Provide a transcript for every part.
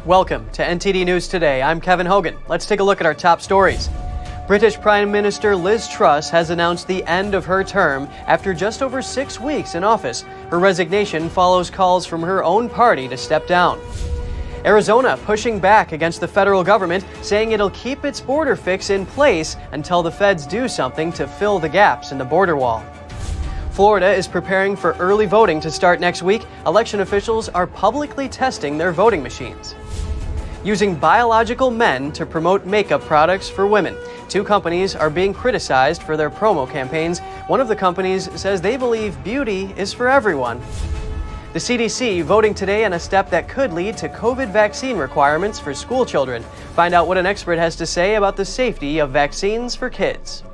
Welcome to NTD News Today. I'm Kevin Hogan. Let's take a look at our top stories. British Prime Minister Liz Truss has announced the end of her term after just over 6 weeks in office. Her resignation follows calls from her own party to step down. Arizona pushing back against the federal government, saying it'll keep its border fix in place until the feds do something to fill the gaps in the border wall. Florida is preparing for early voting to start next week. Election officials are publicly testing their voting machines. Using biological men to promote makeup products for women. 2 companies are being criticized for their promo campaigns. One of the companies says they believe beauty is for everyone. The CDC voting today on a step that could lead to COVID vaccine requirements for school children. Find out what an expert has to say about the safety of vaccines for kids.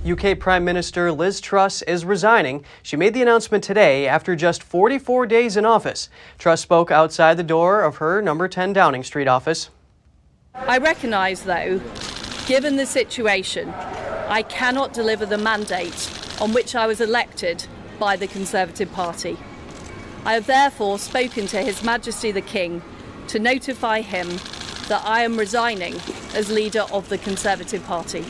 UK Prime Minister Liz Truss is resigning. She made the announcement today after just 44 days in office. Truss spoke outside the door of her number 10 Downing Street office. I recognise, though, given the situation, I cannot deliver the mandate on which I was elected by the Conservative Party. I have therefore spoken to His Majesty the King to notify him that I am resigning as leader of the Conservative Party.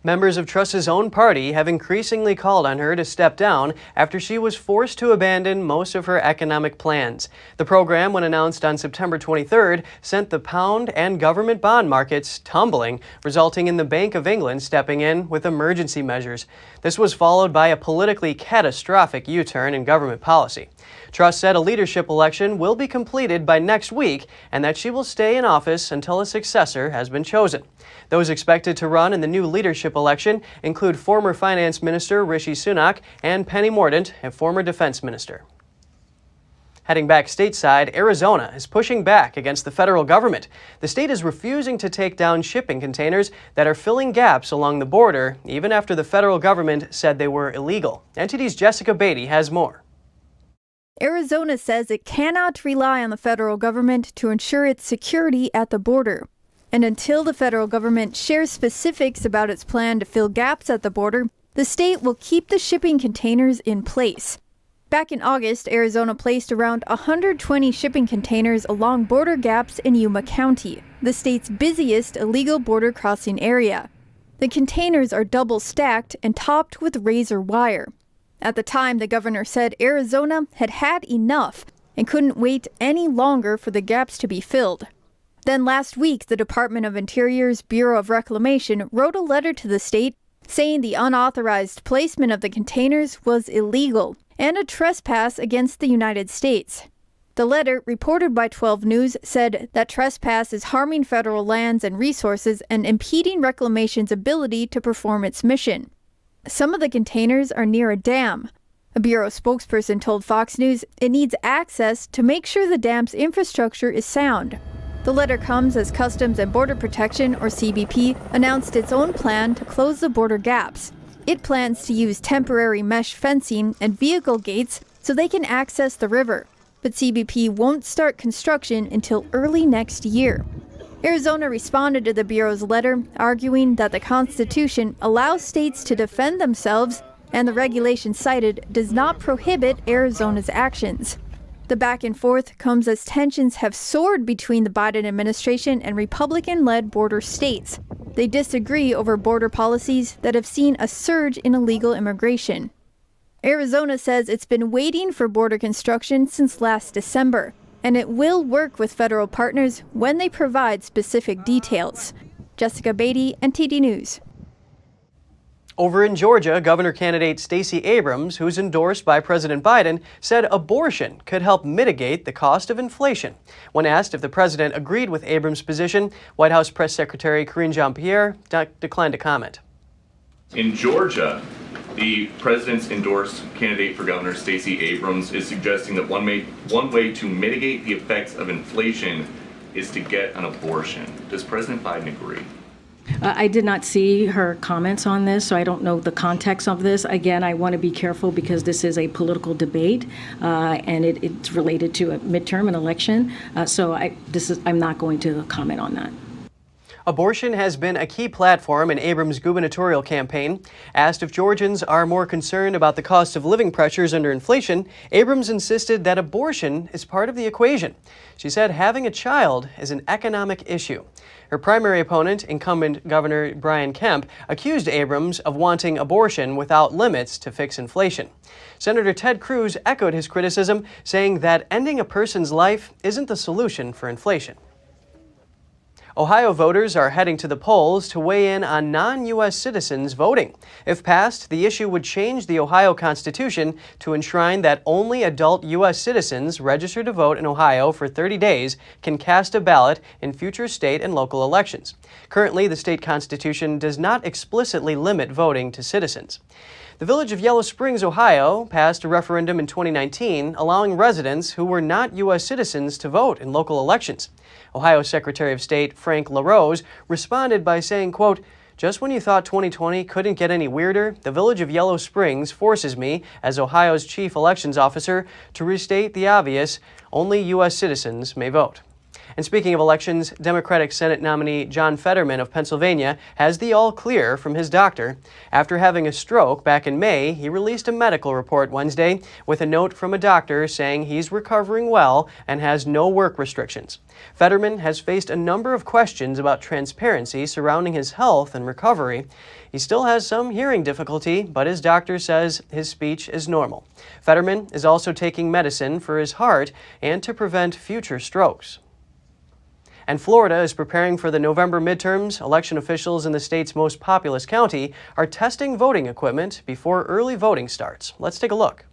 Members of Truss's own party have increasingly called on her to step down after she was forced to abandon most of her economic plans. The program, when announced on September 23rd, sent the pound and government bond markets tumbling, resulting in the Bank of England stepping in with emergency measures. This was followed by a politically catastrophic U-turn in government policy. Truss said a leadership election will be completed by next week and that she will stay in office until a successor has been chosen. Those expected to run in the new leadership election include former Finance Minister Rishi Sunak and Penny Mordaunt, a former Defense Minister. Heading back stateside, Arizona is pushing back against the federal government. The state is refusing to take down shipping containers that are filling gaps along the border, even after the federal government said they were illegal. NTD's Jessica Beatty has more. Arizona says it cannot rely on the federal government to ensure its security at the border. And until the federal government shares specifics about its plan to fill gaps at the border, the state will keep the shipping containers in place. Back in August, Arizona placed around 120 shipping containers along border gaps in Yuma County, the state's busiest illegal border crossing area. The containers are double stacked and topped with razor wire. At the time, the governor said Arizona had had enough and couldn't wait any longer for the gaps to be filled. Then last week, the Department of Interior's Bureau of Reclamation wrote a letter to the state saying the unauthorized placement of the containers was illegal and a trespass against the United States. The letter, reported by 12 News, said that trespass is harming federal lands and resources and impeding Reclamation's ability to perform its mission. Some of the containers are near a dam. A Bureau spokesperson told Fox News it needs access to make sure the dam's infrastructure is sound. The letter comes as Customs and Border Protection, or CBP, announced its own plan to close the border gaps. It plans to use temporary mesh fencing and vehicle gates so they can access the river. But CBP won't start construction until early next year. Arizona responded to the Bureau's letter, arguing that the Constitution allows states to defend themselves and the regulation cited does not prohibit Arizona's actions. The back and forth comes as tensions have soared between the Biden administration and Republican-led border states. They disagree over border policies that have seen a surge in illegal immigration. Arizona says it's been waiting for border construction since last December, and it will work with federal partners when they provide specific details. Jessica Beatty, NTD News. Over in Georgia, Governor candidate Stacey Abrams, who's endorsed by President Biden, said abortion could help mitigate the cost of inflation. When asked if the president agreed with Abrams' position, White House Press Secretary Karine Jean-Pierre declined to comment. In Georgia, the president's endorsed candidate for governor, Stacey Abrams, is suggesting that one way to mitigate the effects of inflation is to get an abortion. Does President Biden agree? I did not see her comments on this, so I don't know the context of this. Again, I want to be careful because this is a political debate, and it's related to a midterm, an election. I'm not going to comment on that. Abortion has been a key platform in Abrams' gubernatorial campaign. Asked if Georgians are more concerned about the cost of living pressures under inflation, Abrams insisted that abortion is part of the equation. She said having a child is an economic issue. Her primary opponent, incumbent Governor Brian Kemp, accused Abrams of wanting abortion without limits to fix inflation. Senator Ted Cruz echoed his criticism, saying that ending a person's life isn't the solution for inflation. Ohio voters are heading to the polls to weigh in on non-U.S. citizens voting. If passed, the issue would change the Ohio Constitution to enshrine that only adult U.S. citizens registered to vote in Ohio for 30 days can cast a ballot in future state and local elections. Currently, the state constitution does not explicitly limit voting to citizens. The village of Yellow Springs, Ohio, passed a referendum in 2019 allowing residents who were not U.S. citizens to vote in local elections. Ohio Secretary of State Frank LaRose responded by saying, quote, "Just when you thought 2020 couldn't get any weirder, the village of Yellow Springs forces me, as Ohio's chief elections officer, to restate the obvious: only U.S. citizens may vote." And speaking of elections, Democratic Senate nominee John Fetterman of Pennsylvania has the all-clear from his doctor. After having a stroke back in May, he released a medical report Wednesday with a note from a doctor saying he's recovering well and has no work restrictions. Fetterman has faced a number of questions about transparency surrounding his health and recovery. He still has some hearing difficulty, but his doctor says his speech is normal. Fetterman is also taking medicine for his heart and to prevent future strokes. And Florida is preparing for the November midterms. Election officials in the state's most populous county are testing voting equipment before early voting starts. Let's take a look.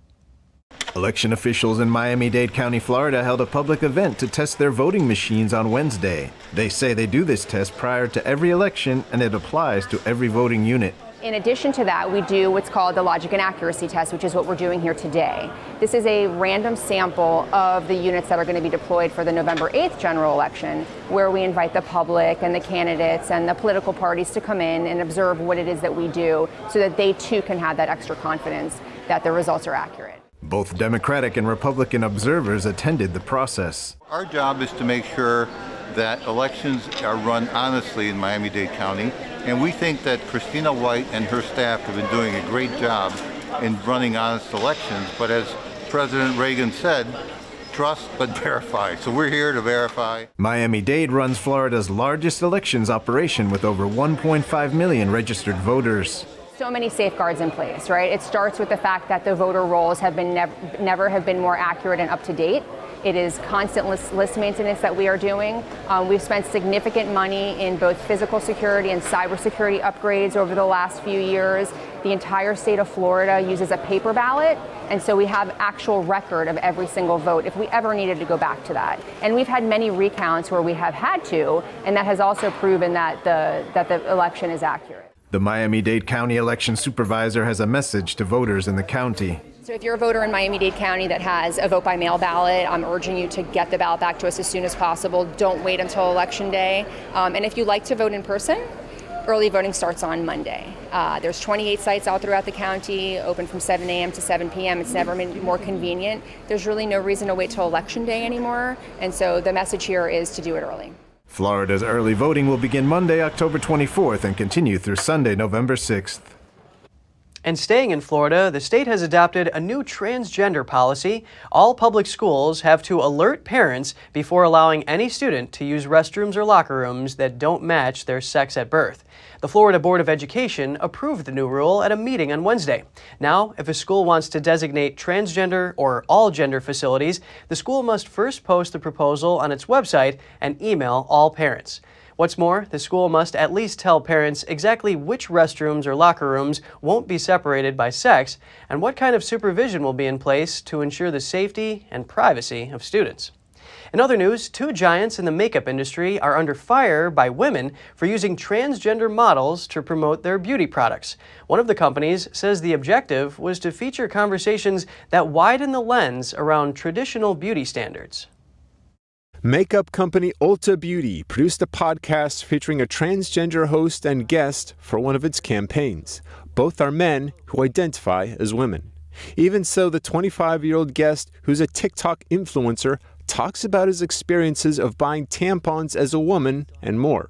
Election officials in Miami-Dade County, Florida held a public event to test their voting machines on Wednesday. They say they do this test prior to every election and it applies to every voting unit. In addition to that, we do what's called the logic and accuracy test, which is what we're doing here today. This is a random sample of the units that are going to be deployed for the November 8th general election, where we invite the public and the candidates and the political parties to come in and observe what it is that we do so that they too can have that extra confidence that the results are accurate. Both Democratic and Republican observers attended the process. Our job is to make sure that elections are run honestly in Miami-Dade County, and we think that Christina White and her staff have been doing a great job in running honest elections. But as President Reagan said, trust but verify. So we're here to verify. Miami-Dade runs Florida's largest elections operation with over 1.5 million registered voters. So many safeguards in place, right? It starts with the fact that the voter rolls have been never have been more accurate and up to date. It is constant list maintenance that we are doing. We've spent significant money in both physical security and cybersecurity upgrades over the last few years. The entire state of Florida uses a paper ballot, and so we have actual record of every single vote if we ever needed to go back to that. And we've had many recounts where we have had to, and that has also proven that the election is accurate. The Miami-Dade County election supervisor has a message to voters in the county. So if you're a voter in Miami-Dade County that has a vote by mail ballot, I'm urging you to get the ballot back to us as soon as possible. Don't wait until Election Day. And if you'd like to vote in person, early voting starts on Monday. There's 28 sites all throughout the county, open from 7 a.m. to 7 p.m. It's never been more convenient. There's really no reason to wait till Election Day anymore. And so the message here is to do it early. Florida's early voting will begin Monday, October 24th and continue through Sunday, November 6th. And staying in Florida, the state has adopted a new transgender policy. All public schools have to alert parents before allowing any student to use restrooms or locker rooms that don't match their sex at birth. The Florida Board of Education approved the new rule at a meeting on Wednesday. Now, if a school wants to designate transgender or all gender facilities, the school must first post the proposal on its website and email all parents. What's more, the school must at least tell parents exactly which restrooms or locker rooms won't be separated by sex and what kind of supervision will be in place to ensure the safety and privacy of students. In other news, two giants in the makeup industry are under fire by women for using transgender models to promote their beauty products. One of the companies says the objective was to feature conversations that widen the lens around traditional beauty standards. Makeup company Ulta Beauty produced a podcast featuring a transgender host and guest for one of its campaigns. Both are men who identify as women. Even so, the 25-year-old guest, who's a TikTok influencer, talks about his experiences of buying tampons as a woman and more.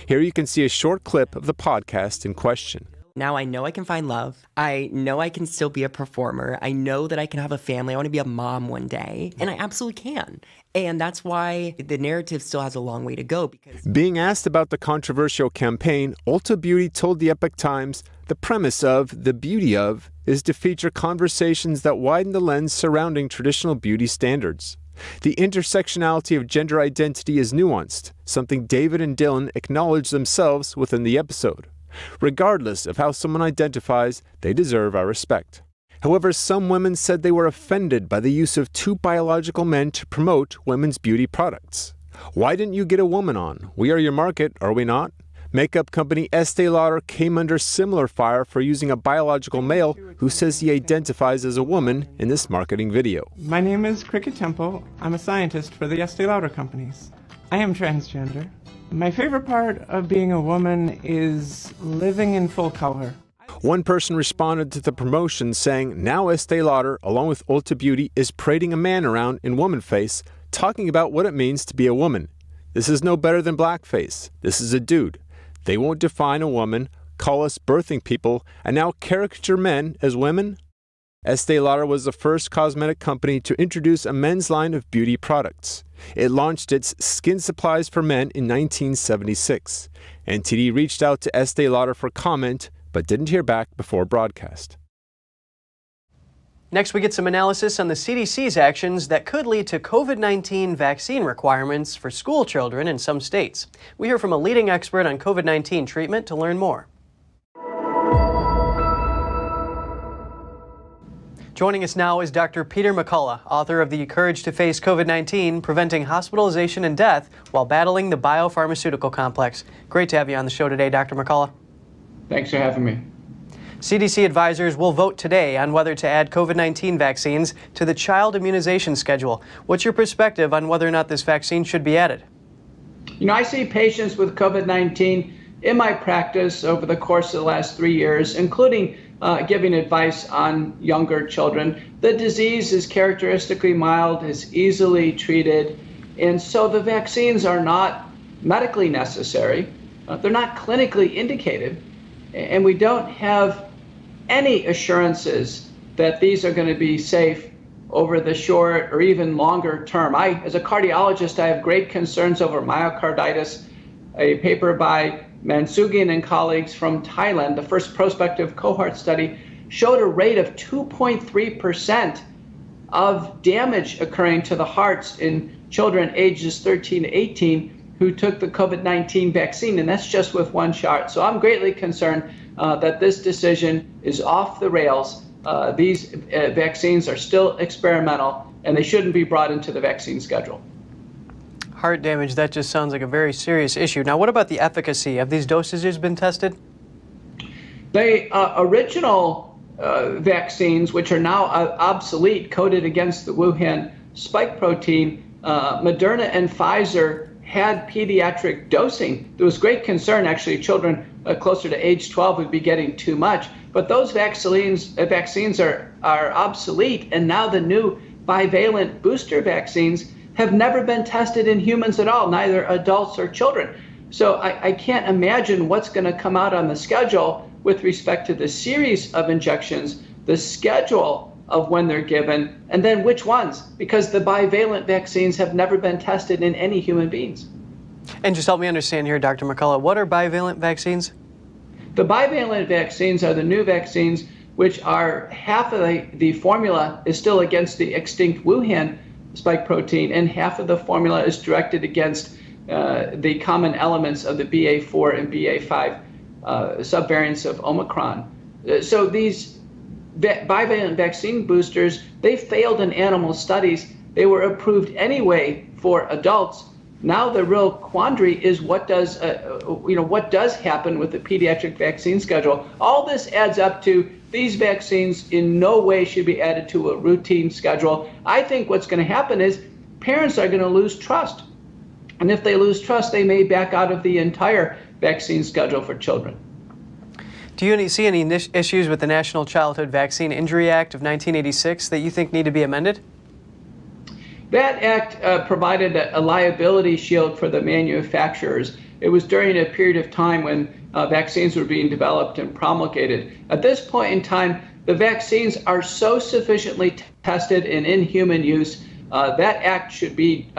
Here you can see a short clip of the podcast in question. Now I know I can find love. I know I can still be a performer. I know that I can have a family. I want to be a mom one day. And I absolutely can. And that's why the narrative still has a long way to go. Because being asked about the controversial campaign, Ulta Beauty told the Epoch Times the premise of The Beauty Of is to feature conversations that widen the lens surrounding traditional beauty standards. The intersectionality of gender identity is nuanced, something David and Dylan acknowledge themselves within the episode. Regardless of how someone identifies, they deserve our respect. However, some women said they were offended by the use of two biological men to promote women's beauty products. Why didn't you get a woman on? We are your market, are we not? Makeup company Estee Lauder came under similar fire for using a biological male who says he identifies as a woman in this marketing video. My name is Cricket Temple. I'm a scientist for the Estee Lauder companies. I am transgender. My favorite part of being a woman is living in full color. One person responded to the promotion saying now Estee Lauder, along with Ulta Beauty, is parading a man around in woman face, talking about what it means to be a woman. This is no better than blackface. This is a dude. They won't define a woman, call us birthing people, and now caricature men as women? Estee Lauder was the first cosmetic company to introduce a men's line of beauty products. It launched its Skin Supplies for Men in 1976. NTD reached out to Estee Lauder for comment, but didn't hear back before broadcast. Next, we get some analysis on the CDC's actions that could lead to COVID-19 vaccine requirements for school children in some states. We hear from a leading expert on COVID-19 treatment to learn more. Joining us now is Dr. Peter McCullough, author of the Courage to Face COVID-19, Preventing Hospitalization and Death While Battling the Biopharmaceutical Complex. Great to have you on the show today, Dr. McCullough. Thanks for having me. CDC advisors will vote today on whether to add COVID-19 vaccines to the child immunization schedule. What's your perspective on whether or not this vaccine should be added? You know, I see patients with COVID-19 in my practice over the course of the last 3 years, including giving advice on younger children. The disease is characteristically mild, is easily treated, and so the vaccines are not medically necessary. They're not clinically indicated, and we don't have any assurances that these are going to be safe over the short or even longer term. As a cardiologist, I have great concerns over myocarditis. A paper by Mansugian and colleagues from Thailand, the first prospective cohort study, showed a rate of 2.3% of damage occurring to the hearts in children ages 13 to 18 who took the COVID-19 vaccine, and that's just with one shot. So I'm greatly concerned that this decision is off the rails. These vaccines are still experimental, and they shouldn't be brought into the vaccine schedule. Heart damage, that just sounds like a very serious issue. Now, what about the efficacy? Have these dosages been tested? The original vaccines, which are now obsolete, coded against the Wuhan spike protein, Moderna and Pfizer had pediatric dosing. There was great concern, actually, children closer to age 12 would be getting too much. But those vaccines are obsolete, and now the new bivalent booster vaccines have never been tested in humans at all, neither adults or children. So I can't imagine what's going to come out on the schedule with respect to the series of injections, the schedule of when they're given, and then which ones, because the bivalent vaccines have never been tested in any human beings. And just help me understand here, Dr. McCullough, what are bivalent vaccines? The bivalent vaccines are the new vaccines, which are half of the formula is still against the extinct Wuhan spike protein, and half of the formula is directed against the common elements of the BA4 and BA5 subvariants of Omicron. So these bivalent vaccine boosters, they failed in animal studies. They were approved anyway for adults. Now the real quandary is what does happen with the pediatric vaccine schedule. All this adds up to these vaccines in no way should be added to a routine schedule. I think what's going to happen is parents are going to lose trust. And if they lose trust, they may back out of the entire vaccine schedule for children. Do you see any issues with the National Childhood Vaccine Injury Act of 1986 that you think need to be amended? That act provided a liability shield for the manufacturers. It was during a period of time when vaccines were being developed and promulgated. At this point in time, the vaccines are so sufficiently tested and in human use, that act should be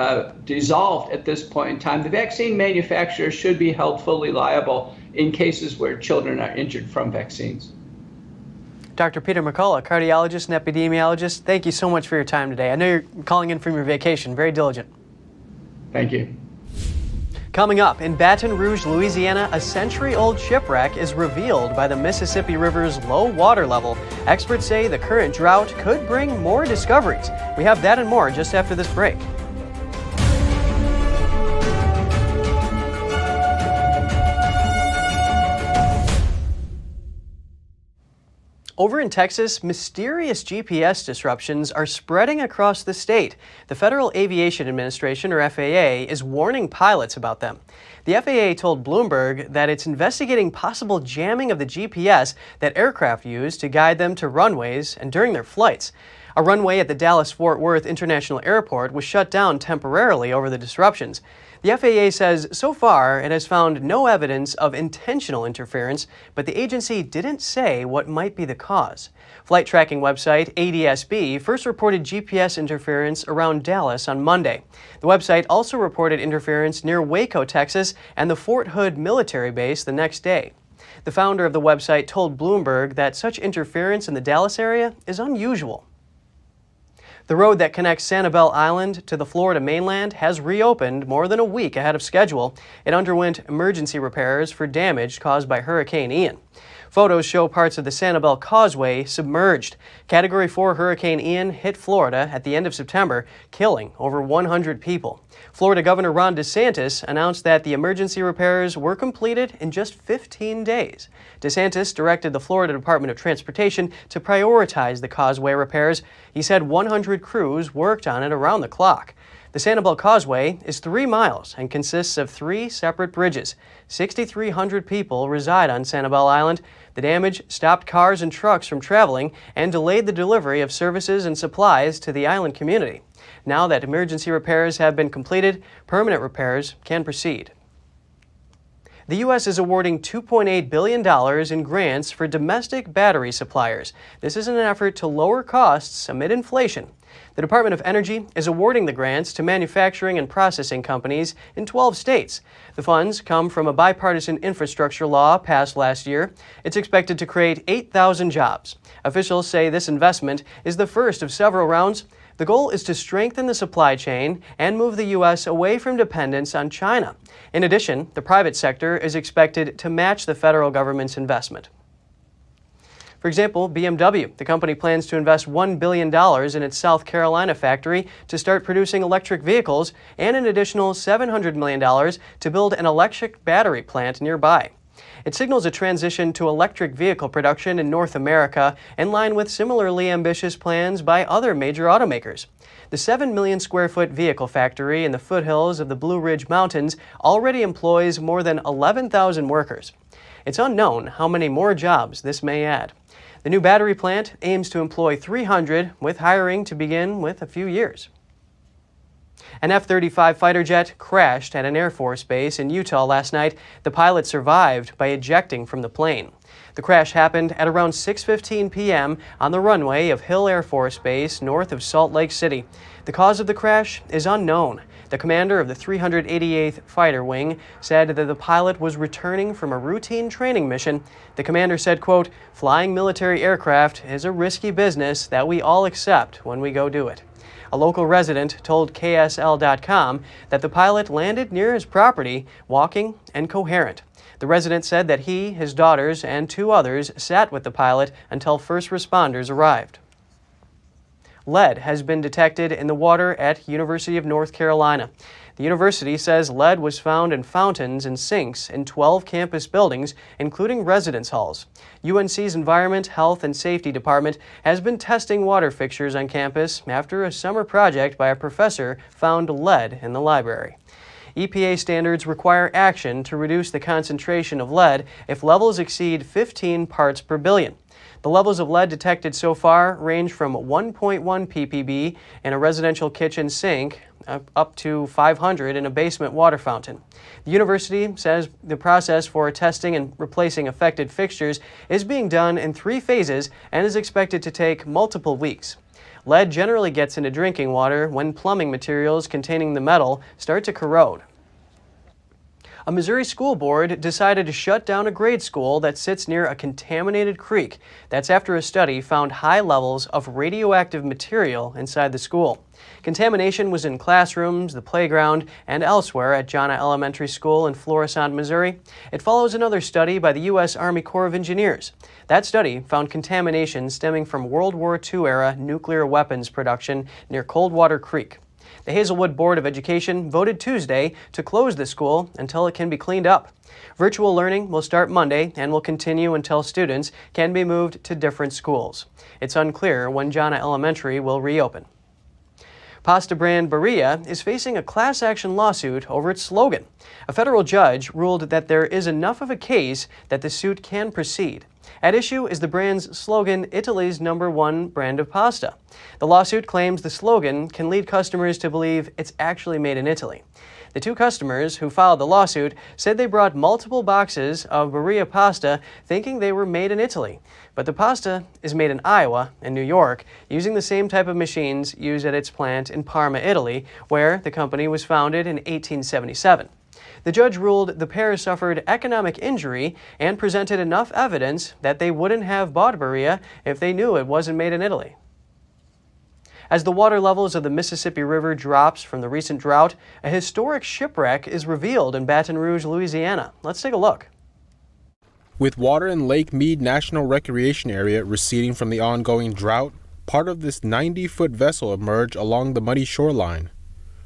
dissolved at this point in time. The vaccine manufacturers should be held fully liable in cases where children are injured from vaccines. Dr. Peter McCullough, cardiologist and epidemiologist, thank you so much for your time today. I know you're calling in from your vacation. Very diligent. Thank you. Coming up, in Baton Rouge, Louisiana, a century-old shipwreck is revealed by the Mississippi River's low water level. Experts say the current drought could bring more discoveries. We have that and more just after this break. Over in Texas, mysterious GPS disruptions are spreading across the state. The Federal Aviation Administration, or FAA, is warning pilots about them. The FAA told Bloomberg that it's investigating possible jamming of the GPS that aircraft use to guide them to runways and during their flights. A runway at the Dallas-Fort Worth International Airport was shut down temporarily over the disruptions. The FAA says so far it has found no evidence of intentional interference, but the agency didn't say what might be the cause. Flight tracking website ADSB first reported GPS interference around Dallas on Monday. The website also reported interference near Waco, Texas, and the Fort Hood military base the next day. The founder of the website told Bloomberg that such interference in the Dallas area is unusual. The road that connects Sanibel Island to the Florida mainland has reopened more than a week ahead of schedule. It underwent emergency repairs for damage caused by Hurricane Ian. Photos show parts of the Sanibel Causeway submerged. Category 4 Hurricane Ian hit Florida at the end of September, killing over 100 people. Florida Governor Ron DeSantis announced that the emergency repairs were completed in just 15 days. DeSantis directed the Florida Department of Transportation to prioritize the causeway repairs. He said 100 crews worked on it around the clock. The Sanibel Causeway is 3 miles and consists of 3 separate bridges. 6,300 people reside on Sanibel Island. The damage stopped cars and trucks from traveling and delayed the delivery of services and supplies to the island community. Now that emergency repairs have been completed, permanent repairs can proceed. The U.S. is awarding $2.8 billion in grants for domestic battery suppliers. This is in an effort to lower costs amid inflation. The Department of Energy is awarding the grants to manufacturing and processing companies in 12 states. The funds come from a bipartisan infrastructure law passed last year. It's expected to create 8,000 jobs. Officials say this investment is the first of several rounds. The goal is to strengthen the supply chain and move the U.S. away from dependence on China. In addition, the private sector is expected to match the federal government's investment. For example, BMW, the company plans to invest $1 billion in its South Carolina factory to start producing electric vehicles and an additional $700 million to build an electric battery plant nearby. It signals a transition to electric vehicle production in North America in line with similarly ambitious plans by other major automakers. The 7 million square foot vehicle factory in the foothills of the Blue Ridge Mountains already employs more than 11,000 workers. It's unknown how many more jobs this may add. The new battery plant aims to employ 300, with hiring to begin with a few years. An F-35 fighter jet crashed at an Air Force base in Utah last night. The pilot survived by ejecting from the plane. The crash happened at around 6:15 p.m. on the runway of Hill Air Force Base north of Salt Lake City. The cause of the crash is unknown. The commander of the 388th Fighter Wing said that the pilot was returning from a routine training mission. The commander said, quote, "Flying military aircraft is a risky business that we all accept when we go do it." A local resident told KSL.com that the pilot landed near his property, walking and coherent. The resident said that he, his daughters, and 2 others sat with the pilot until first responders arrived. Lead has been detected in the water at University of North Carolina. The university says lead was found in fountains and sinks in 12 campus buildings, including residence halls. UNC's Environment, Health, and Safety Department has been testing water fixtures on campus after a summer project by a professor found lead in the library. EPA standards require action to reduce the concentration of lead if levels exceed 15 parts per billion. The levels of lead detected so far range from 1.1 ppb in a residential kitchen sink up to 500 in a basement water fountain. The university says the process for testing and replacing affected fixtures is being done in 3 phases and is expected to take multiple weeks. Lead generally gets into drinking water when plumbing materials containing the metal start to corrode. A Missouri school board decided to shut down a grade school that sits near a contaminated creek. That's after a study found high levels of radioactive material inside the school. Contamination was in classrooms, the playground, and elsewhere at Jana Elementary School in Florissant, Missouri. It follows another study by the U.S. Army Corps of Engineers. That study found contamination stemming from World War II-era nuclear weapons production near Coldwater Creek. The Hazelwood Board of Education voted Tuesday to close the school until it can be cleaned up. Virtual learning will start Monday and will continue until students can be moved to different schools. It's unclear when Jana Elementary will reopen. Pasta brand Barilla is facing a class action lawsuit over its slogan. A federal judge ruled that there is enough of a case that the suit can proceed. At issue is the brand's slogan, Italy's #1 brand of pasta. The lawsuit claims the slogan can lead customers to believe it's actually made in Italy. The 2 customers who filed the lawsuit said they brought multiple boxes of Barilla pasta thinking they were made in Italy. But the pasta is made in Iowa and New York using the same type of machines used at its plant in Parma, Italy, where the company was founded in 1877. The judge ruled the pair suffered economic injury and presented enough evidence that they wouldn't have bought Barilla if they knew it wasn't made in Italy. As the water levels of the Mississippi River drops from the recent drought, a historic shipwreck is revealed in Baton Rouge, Louisiana. Let's take a look. With water in Lake Mead National Recreation Area receding from the ongoing drought, part of this 90-foot vessel emerged along the muddy shoreline.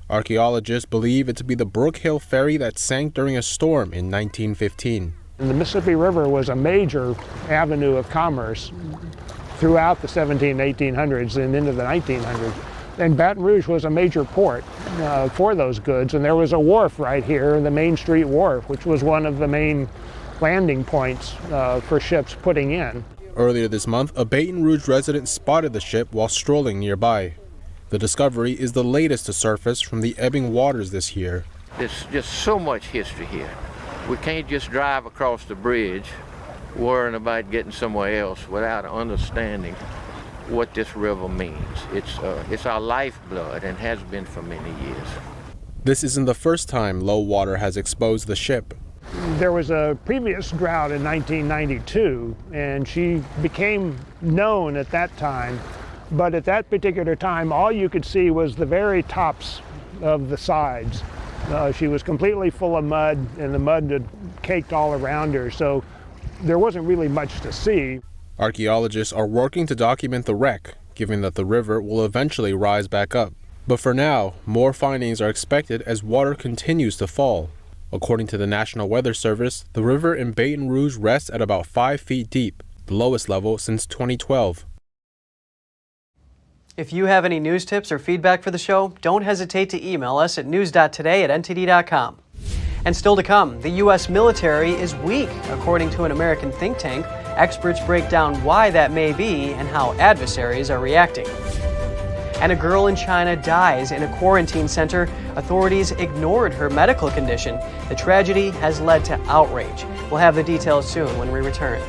Archaeologists believe it to be the Brook Hill ferry that sank during a storm in 1915. The Mississippi River was a major avenue of commerce throughout the 1800s and into the 1900s. And Baton Rouge was a major port for those goods, and there was a wharf right here, the Main Street Wharf, which was one of the main landing points for ships putting in. Earlier this month, a Baton Rouge resident spotted the ship while strolling nearby. The discovery is the latest to surface from the ebbing waters this year. There's just so much history here. We can't just drive across the bridge worrying about getting somewhere else without understanding what this river means. It's our lifeblood and has been for many years. This isn't the first time low water has exposed the ship. There was a previous drought in 1992, and she became known at that time. But at that particular time, all you could see was the very tops of the sides. She was completely full of mud, and the mud had caked all around her, so there wasn't really much to see. Archaeologists are working to document the wreck, given that the river will eventually rise back up. But for now, more findings are expected as water continues to fall. According to the National Weather Service, the river in Baton Rouge rests at about 5 feet deep, the lowest level since 2012. If you have any news tips or feedback for the show, don't hesitate to email us at news.today@ntd.com. And still to come, the U.S. military is weak, according to an American think tank. Experts break down why that may be and how adversaries are reacting. And a girl in China dies in a quarantine center. Authorities ignored her medical condition. The tragedy has led to outrage. We'll have the details soon when we return.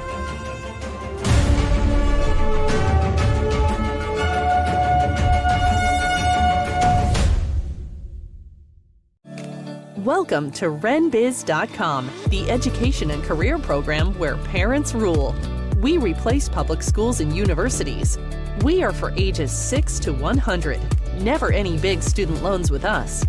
Welcome to RenBiz.com, the education and career program where parents rule. We replace public schools and universities. We are for ages 6 to 100. Never any big student loans with us.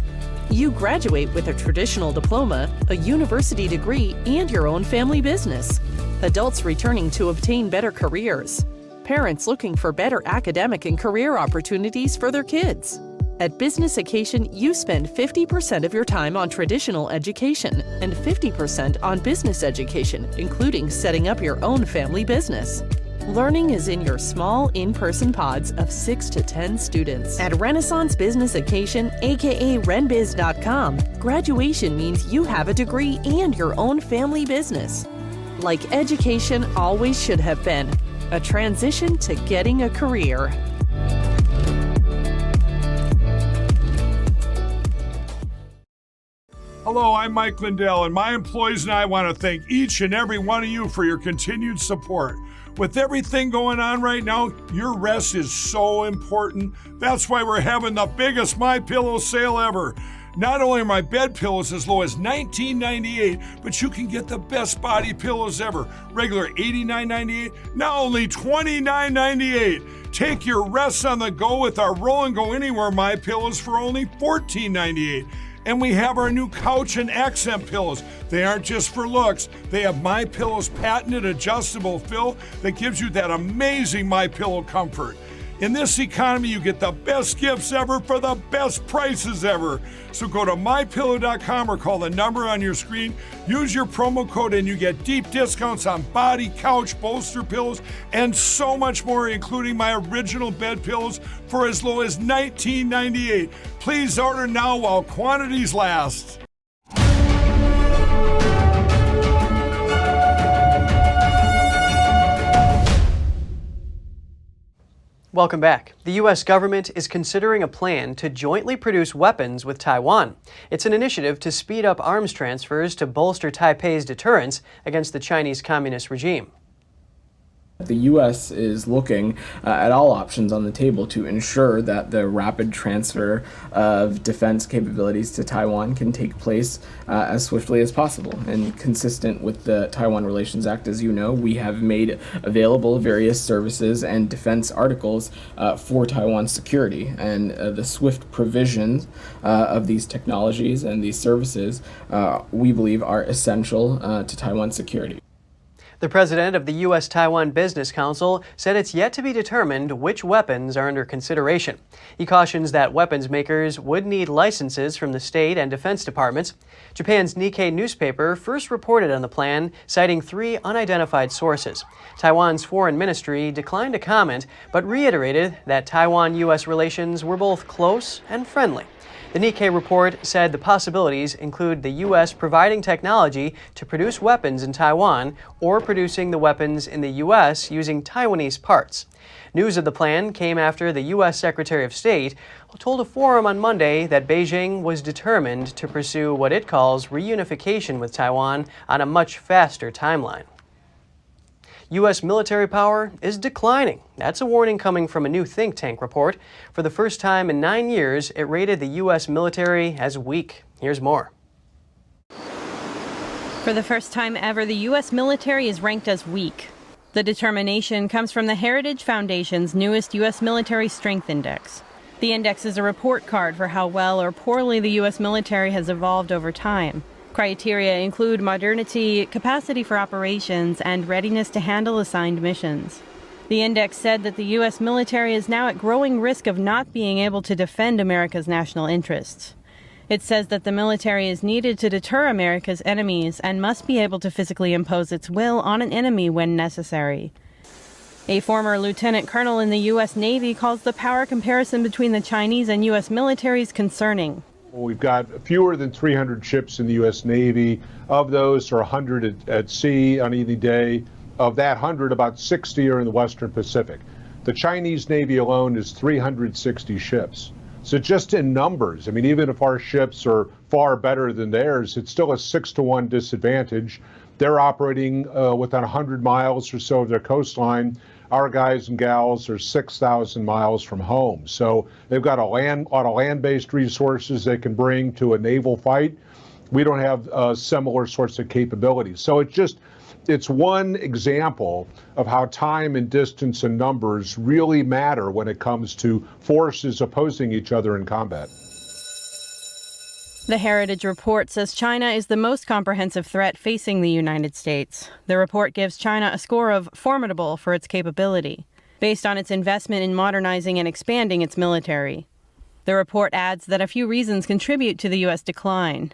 You graduate with a traditional diploma, a university degree, and your own family business. Adults returning to obtain better careers. Parents looking for better academic and career opportunities for their kids. At Business Occasion, you spend 50% of your time on traditional education and 50% on business education, including setting up your own family business. Learning is in your small, in-person pods of 6 to 10 students. At Renaissance Business Occasion, aka RenBiz.com, graduation means you have a degree and your own family business. Like education always should have been, a transition to getting a career. Hello, I'm Mike Lindell, and my employees and I want to thank each and every one of you for your continued support. With everything going on right now, your rest is so important. That's why we're having the biggest MyPillow sale ever. Not only are my bed pillows as low as $19.98, but you can get the best body pillows ever. Regular $89.98, now only $29.98. Take your rest on the go with our Roll and Go Anywhere MyPillows for only $14.98. And we have our new couch and accent pillows. They aren't just for looks. They have MyPillow's patented adjustable fill that gives you that amazing MyPillow comfort. In this economy, you get the best gifts ever for the best prices ever. So go to MyPillow.com or call the number on your screen. Use your promo code and you get deep discounts on body, couch, bolster pillows, and so much more, including my original bed pillows for as low as $19.98. Please order now while quantities last. Welcome back. The U.S. government is considering a plan to jointly produce weapons with Taiwan. It's an initiative to speed up arms transfers to bolster Taipei's deterrence against the Chinese Communist regime. The U.S. is looking at all options on the table to ensure that the rapid transfer of defense capabilities to Taiwan can take place as swiftly as possible. And consistent with the Taiwan Relations Act, as you know, we have made available various services and defense articles for Taiwan's security. And the swift provisions of these technologies and these services, we believe, are essential to Taiwan's security. The president of the U.S.-Taiwan Business Council said it's yet to be determined which weapons are under consideration. He cautions that weapons makers would need licenses from the state and defense departments. Japan's Nikkei newspaper first reported on the plan, citing 3 unidentified sources. Taiwan's foreign ministry declined to comment, but reiterated that Taiwan-U.S. relations were both close and friendly. The Nikkei report said the possibilities include the U.S. providing technology to produce weapons in Taiwan or producing the weapons in the U.S. using Taiwanese parts. News of the plan came after the U.S. Secretary of State told a forum on Monday that Beijing was determined to pursue what it calls reunification with Taiwan on a much faster timeline. U.S. military power is declining. That's a warning coming from a new think tank report. For the first time in 9 years, it rated the U.S. military as weak. Here's more. For the first time ever, the U.S. military is ranked as weak. The determination comes from the Heritage Foundation's newest U.S. Military Strength Index. The index is a report card for how well or poorly the U.S. military has evolved over time. Criteria include modernity, capacity for operations, and readiness to handle assigned missions. The index said that the U.S. military is now at growing risk of not being able to defend America's national interests. It says that the military is needed to deter America's enemies and must be able to physically impose its will on an enemy when necessary. A former lieutenant colonel in the U.S. Navy calls the power comparison between the Chinese and U.S. militaries concerning. We've got fewer than 300 ships in the U.S. Navy. Of those are 100 at sea on any day. Of that 100, about 60 are in the Western Pacific. The Chinese Navy alone is 360 ships. So just in numbers, I mean, even if our ships are far better than theirs, it's still a 6-to-1 disadvantage. They're operating within 100 miles or so of their coastline. Our guys and gals are 6,000 miles from home. So they've got a lot of land-based resources they can bring to a naval fight. We don't have similar sorts of capabilities. So it's one example of how time and distance and numbers really matter when it comes to forces opposing each other in combat. The Heritage Report says China is the most comprehensive threat facing the United States. The report gives China a score of formidable for its capability, based on its investment in modernizing and expanding its military. The report adds that a few reasons contribute to the U.S. decline.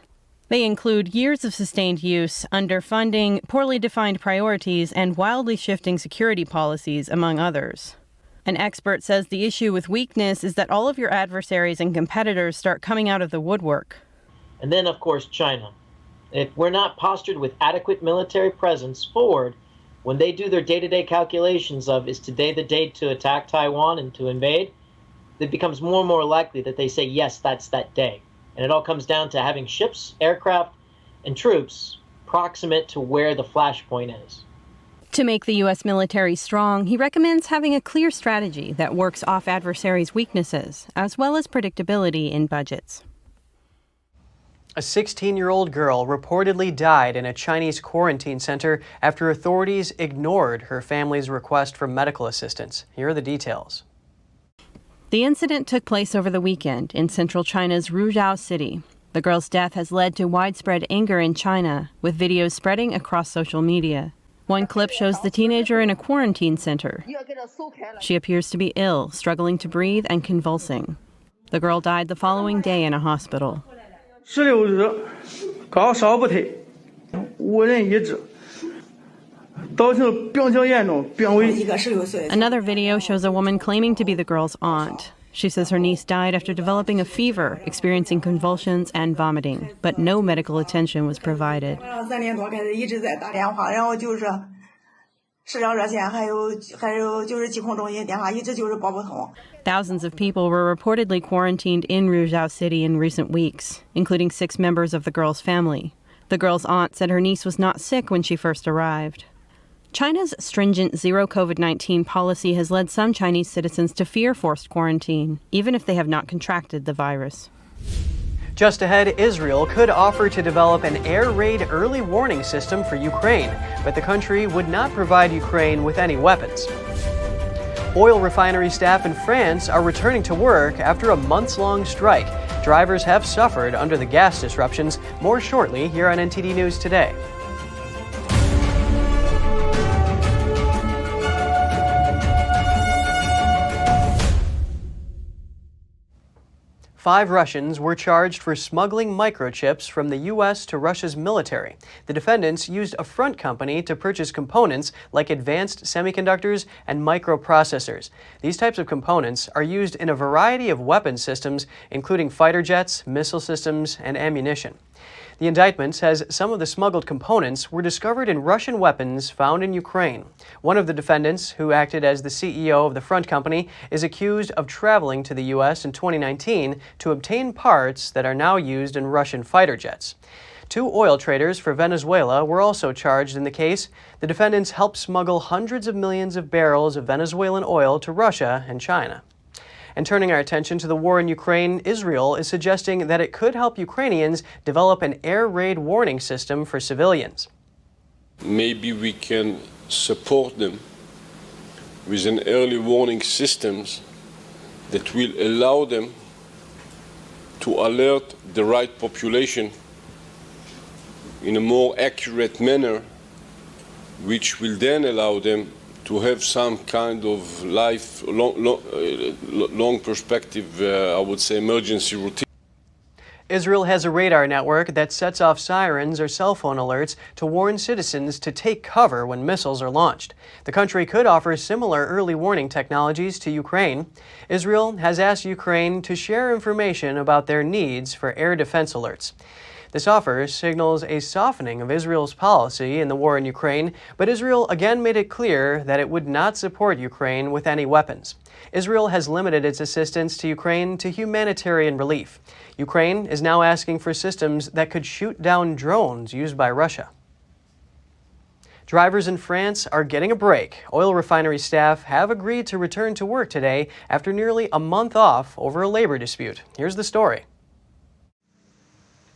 They include years of sustained use, underfunding, poorly defined priorities, and wildly shifting security policies, among others. An expert says the issue with weakness is that all of your adversaries and competitors start coming out of the woodwork. And then, of course, China. If we're not postured with adequate military presence forward, when they do their day-to-day calculations of is today the day to attack Taiwan and to invade, it becomes more and more likely that they say, yes, that's that day. And it all comes down to having ships, aircraft, and troops proximate to where the flashpoint is. To make the U.S. military strong, he recommends having a clear strategy that works off adversaries' weaknesses, as well as predictability in budgets. A 16-year-old girl reportedly died in a Chinese quarantine center after authorities ignored her family's request for medical assistance. Here are the details. The incident took place over the weekend in central China's Ruzhou city. The girl's death has led to widespread anger in China, with videos spreading across social media. One clip shows the teenager in a quarantine center. She appears to be ill, struggling to breathe and convulsing. The girl died the following day in a hospital. Another video shows a woman claiming to be the girl's aunt. She says her niece died after developing a fever, experiencing convulsions and vomiting, but no medical attention was provided. Thousands of people were reportedly quarantined in Ruzhou City in recent weeks, including 6 members of the girl's family. The girl's aunt said her niece was not sick when she first arrived. China's stringent zero COVID-19 policy has led some Chinese citizens to fear forced quarantine, even if they have not contracted the virus. Just ahead, Israel could offer to develop an air raid early warning system for Ukraine, but the country would not provide Ukraine with any weapons. Oil refinery staff in France are returning to work after a months-long strike. Drivers have suffered under the gas disruptions. More shortly here on NTD News Today. Five Russians were charged for smuggling microchips from the U.S. to Russia's military. The defendants used a front company to purchase components like advanced semiconductors and microprocessors. These types of components are used in a variety of weapon systems, including fighter jets, missile systems, and ammunition. The indictment says some of the smuggled components were discovered in Russian weapons found in Ukraine. One of the defendants, who acted as the CEO of the front company, is accused of traveling to the U.S. in 2019 to obtain parts that are now used in Russian fighter jets. 2 oil traders for Venezuela were also charged in the case. The defendants helped smuggle hundreds of millions of barrels of Venezuelan oil to Russia and China. And turning our attention to the war in Ukraine, Israel is suggesting that it could help Ukrainians develop an air raid warning system for civilians. Maybe we can support them with an early warning systems that will allow them to alert the right population in a more accurate manner, which will then allow them to have some kind of long perspective, I would say, emergency routine. Israel has a radar network that sets off sirens or cell phone alerts to warn citizens to take cover when missiles are launched. The country could offer similar early warning technologies to Ukraine. Israel has asked Ukraine to share information about their needs for air defense alerts. This offer signals a softening of Israel's policy in the war in Ukraine, but Israel again made it clear that it would not support Ukraine with any weapons. Israel has limited its assistance to Ukraine to humanitarian relief. Ukraine is now asking for systems that could shoot down drones used by Russia. Drivers in France are getting a break. Oil refinery staff have agreed to return to work today after nearly a month off over a labor dispute. Here's the story.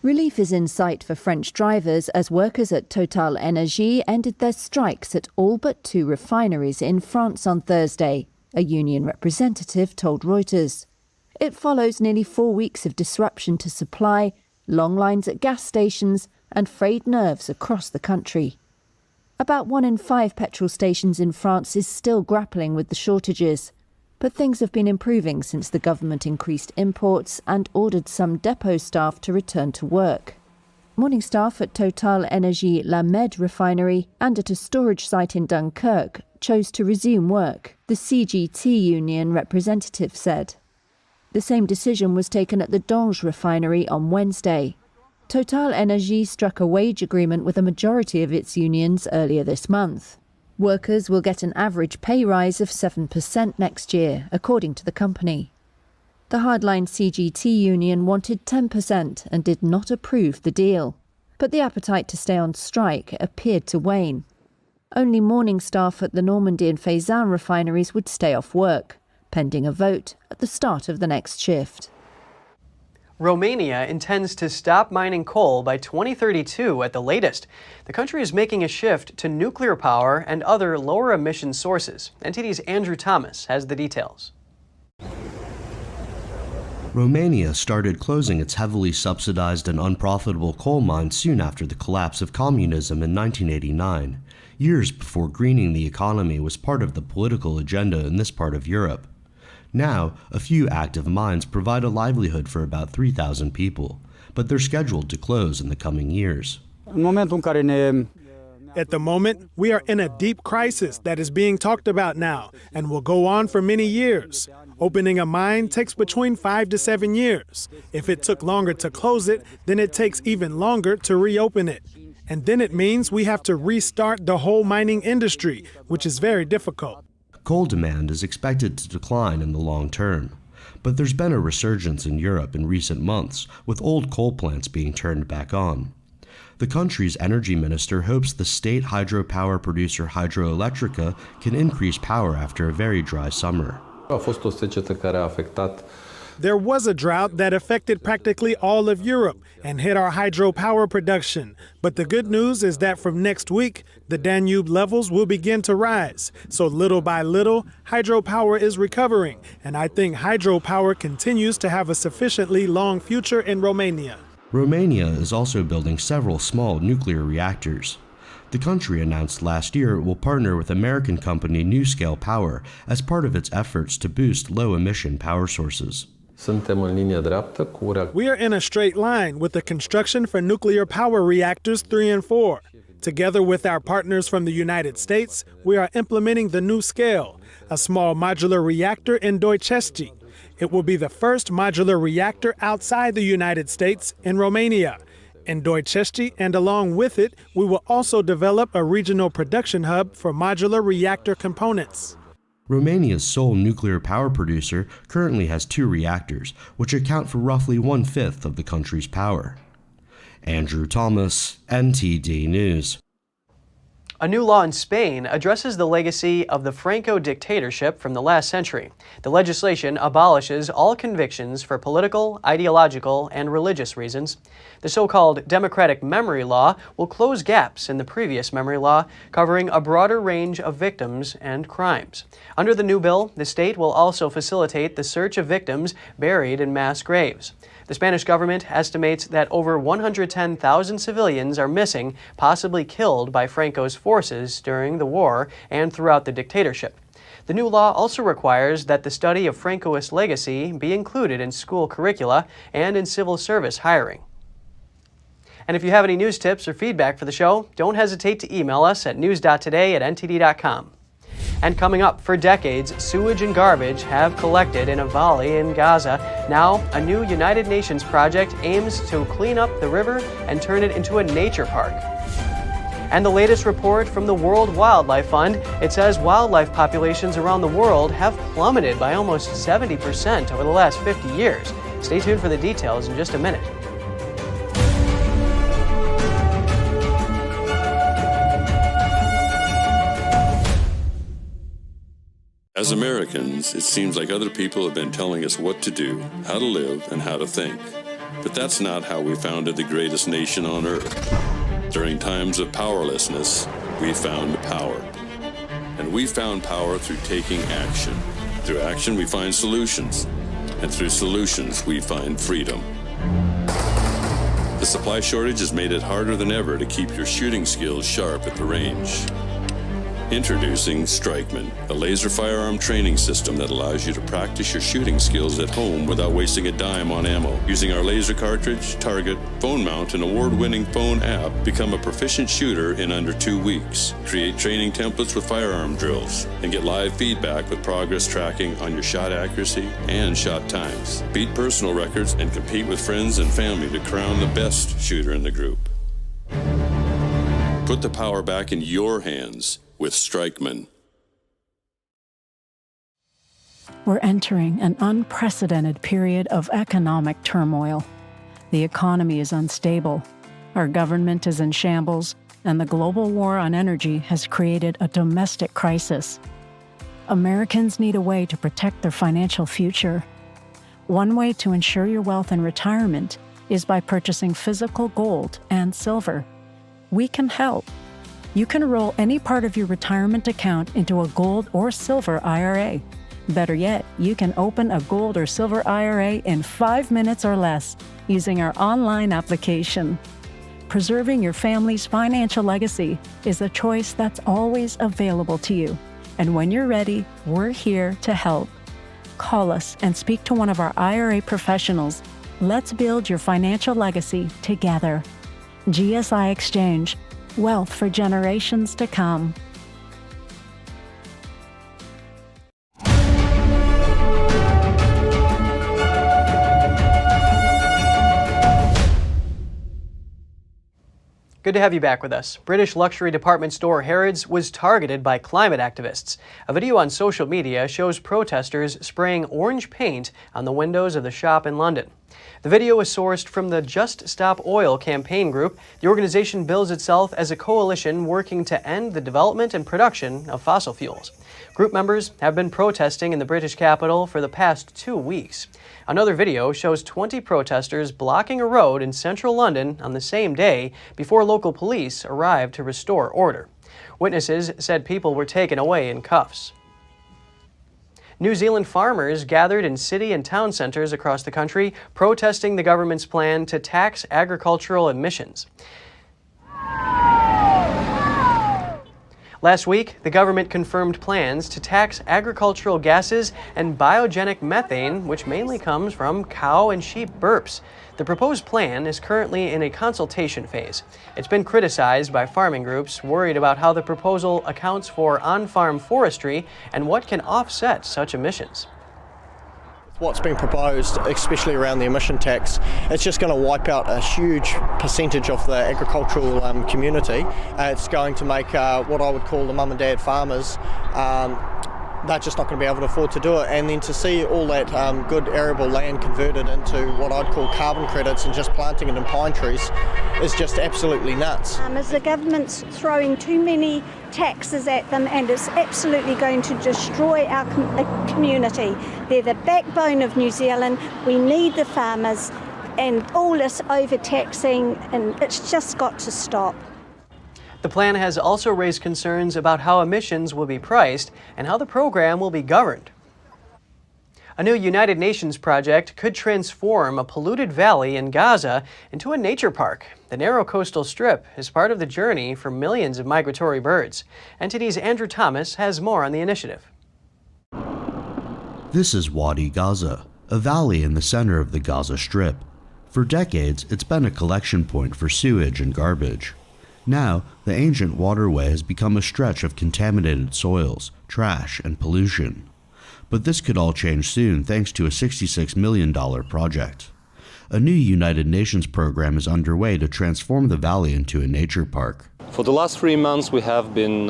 Relief is in sight for French drivers as workers at Totalenergies ended their strikes at all but 2 refineries in France on Thursday, a union representative told Reuters. It follows nearly 4 weeks of disruption to supply, long lines at gas stations, and frayed nerves across the country. About 1 in 5 petrol stations in France is still grappling with the shortages. But things have been improving since the government increased imports and ordered some depot staff to return to work. Morning staff at Totalenergies La Med refinery and at a storage site in Dunkirk chose to resume work, the CGT union representative said. The same decision was taken at the Donge refinery on Wednesday. Totalenergies struck a wage agreement with a majority of its unions earlier this month. Workers will get an average pay rise of 7% next year, according to the company. The hardline CGT union wanted 10% and did not approve the deal. But the appetite to stay on strike appeared to wane. Only morning staff at the Normandy and Fezzan refineries would stay off work, pending a vote at the start of the next shift. Romania intends to stop mining coal by 2032 at the latest. The country is making a shift to nuclear power and other lower emission sources. NTD's Andrew Thomas has the details. Romania started closing its heavily subsidized and unprofitable coal mines soon after the collapse of communism in 1989, years before greening the economy was part of the political agenda in this part of Europe. Now, a few active mines provide a livelihood for about 3,000 people, but they're scheduled to close in the coming years. At the moment, we are in a deep crisis that is being talked about now and will go on for many years. Opening a mine takes between 5 to 7 years. If it took longer to close it, then it takes even longer to reopen it. And then it means we have to restart the whole mining industry, which is very difficult. Coal demand is expected to decline in the long term, but there's been a resurgence in Europe in recent months, with old coal plants being turned back on. The country's energy minister hopes the state hydropower producer Hidroelectrica can increase power after a very dry summer. There was a drought that affected practically all of Europe and hit our hydropower production. But the good news is that from next week, the Danube levels will begin to rise. So little by little, hydropower is recovering. And I think hydropower continues to have a sufficiently long future in Romania. Romania is also building several small nuclear reactors. The country announced last year it will partner with American company NuScale Power as part of its efforts to boost low-emission power sources. We are in a straight line with the construction for nuclear power reactors 3 and 4. Together with our partners from the United States, we are implementing the NuScale, a small modular reactor in Doicești. It will be the first modular reactor outside the United States in Romania. In Doicești, and along with it, we will also develop a regional production hub for modular reactor components. Romania's sole nuclear power producer currently has 2 reactors, which account for roughly 1/5 of the country's power. Andrew Thomas, NTD News. A new law in Spain addresses the legacy of the Franco dictatorship from the last century. The legislation abolishes all convictions for political, ideological, and religious reasons. The so-called democratic memory law will close gaps in the previous memory law, covering a broader range of victims and crimes. Under the new bill, the state will also facilitate the search of victims buried in mass graves. The Spanish government estimates that over 110,000 civilians are missing, possibly killed by Franco's forces during the war and throughout the dictatorship. The new law also requires that the study of Francoist legacy be included in school curricula and in civil service hiring. And if you have any news tips or feedback for the show, don't hesitate to email us at news.today@ntd.com. And coming up, for decades, sewage and garbage have collected in a valley in Gaza. Now, a new United Nations project aims to clean up the river and turn it into a nature park. And the latest report from the World Wildlife Fund, it says wildlife populations around the world have plummeted by almost 70% over the last 50 years. Stay tuned for the details in just a minute. As Americans, it seems like other people have been telling us what to do, how to live, and how to think. But that's not how we founded the greatest nation on earth. During times of powerlessness, we found power. And we found power through taking action. Through action, we find solutions. And through solutions, we find freedom. The supply shortage has made it harder than ever to keep your shooting skills sharp at the range. Introducing Strikeman, a laser firearm training system that allows you to practice your shooting skills at home without wasting a dime on ammo. Using our laser cartridge, target, phone mount, and award-winning phone app, become a proficient shooter in under 2 weeks. Create training templates with firearm drills, and get live feedback with progress tracking on your shot accuracy and shot times. Beat personal records and compete with friends and family to crown the best shooter in the group. Put the power back in your hands with Strikeman. We're entering an unprecedented period of economic turmoil. The economy is unstable, our government is in shambles, and the global war on energy has created a domestic crisis. Americans need a way to protect their financial future. One way to ensure your wealth in retirement is by purchasing physical gold and silver. We can help. You can roll any part of your retirement account into a gold or silver IRA. Better yet, you can open a gold or silver IRA in 5 minutes or less using our online application. Preserving your family's financial legacy is a choice that's always available to you. And when you're ready, we're here to help. Call us and speak to one of our IRA professionals. Let's build your financial legacy together. GSI Exchange, wealth for generations to come. Good to have you back with us. British luxury department store Harrods was targeted by climate activists. A video on social media shows protesters spraying orange paint on the windows of the shop in London. The video was sourced from the Just Stop Oil campaign group. The organization bills itself as a coalition working to end the development and production of fossil fuels. Group members have been protesting in the British capital for the past 2 weeks. Another video shows 20 protesters blocking a road in central London on the same day before local police arrived to restore order. Witnesses said people were taken away in cuffs. New Zealand farmers gathered in city and town centers across the country protesting the government's plan to tax agricultural emissions. Last week, the government confirmed plans to tax agricultural gases and biogenic methane, which mainly comes from cow and sheep burps. The proposed plan is currently in a consultation phase. It's been criticized by farming groups worried about how the proposal accounts for on-farm forestry and what can offset such emissions. What's being proposed, especially around the emission tax, it's just going to wipe out a huge percentage of the agricultural community. It's going to make what I would call the mum and dad farmers, they're just not going to be able to afford to do it. And then to see all that good arable land converted into what I'd call carbon credits and just planting it in pine trees is just absolutely nuts. As the government's throwing too many taxes at them, and it's absolutely going to destroy our community. They're the backbone of New Zealand. We need the farmers, and all this overtaxing, and it's just got to stop. The plan has also raised concerns about how emissions will be priced and how the program will be governed. A new United Nations project could transform a polluted valley in Gaza into a nature park. The narrow coastal strip is part of the journey for millions of migratory birds. NTD's Andrew Thomas has more on the initiative. This is Wadi, Gaza, a valley in the center of the Gaza Strip. For decades, it's been a collection point for sewage and garbage. Now, the ancient waterway has become a stretch of contaminated soils, trash, and pollution. But this could all change soon thanks to a $66 million project. A new United Nations program is underway to transform the valley into a nature park. For the last 3 months, we have been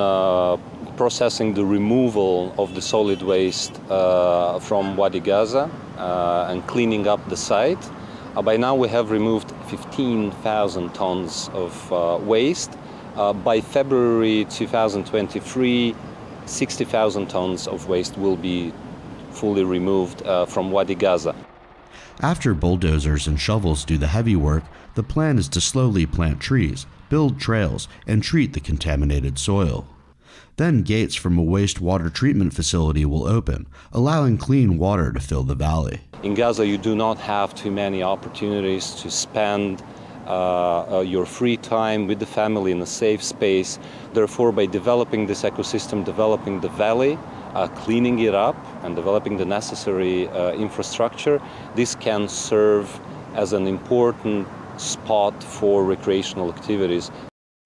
processing the removal of the solid waste from Wadi Gaza and cleaning up the site. By now we have removed 15,000 tons of waste. By February 2023, 60,000 tons of waste will be fully removed from Wadi Gaza. After bulldozers and shovels do the heavy work, the plan is to slowly plant trees, build trails, and treat the contaminated soil. Then gates from a wastewater treatment facility will open, allowing clean water to fill the valley. In Gaza, you do not have too many opportunities to spend your free time with the family in a safe space. Therefore, by developing this ecosystem, developing the valley, cleaning it up, and developing the necessary infrastructure, this can serve as an important spot for recreational activities.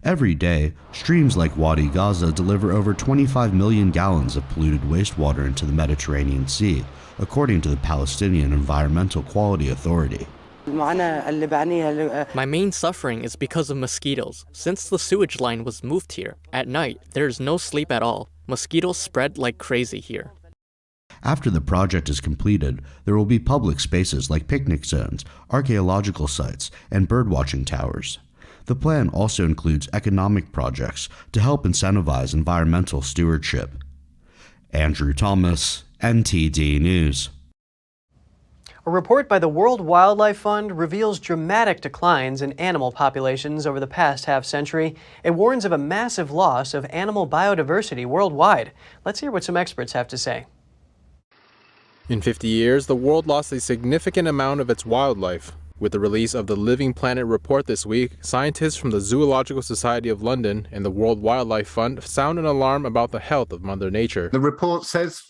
Every day, streams like Wadi Gaza deliver over 25 million gallons of polluted wastewater into the Mediterranean Sea, according to the Palestinian Environmental Quality Authority. My main suffering is because of mosquitoes. Since the sewage line was moved here, at night, there is no sleep at all. Mosquitoes spread like crazy here. After the project is completed, there will be public spaces like picnic zones, archaeological sites, and birdwatching towers. The plan also includes economic projects to help incentivize environmental stewardship. Andrew Thomas, NTD News. A report by the World Wildlife Fund reveals dramatic declines in animal populations over the past half-century. It warns of a massive loss of animal biodiversity worldwide. Let's hear what some experts have to say. In 50 years, the world lost a significant amount of its wildlife. With the release of the Living Planet report this week, scientists from the Zoological Society of London and the World Wildlife Fund sound an alarm about the health of Mother Nature. The report says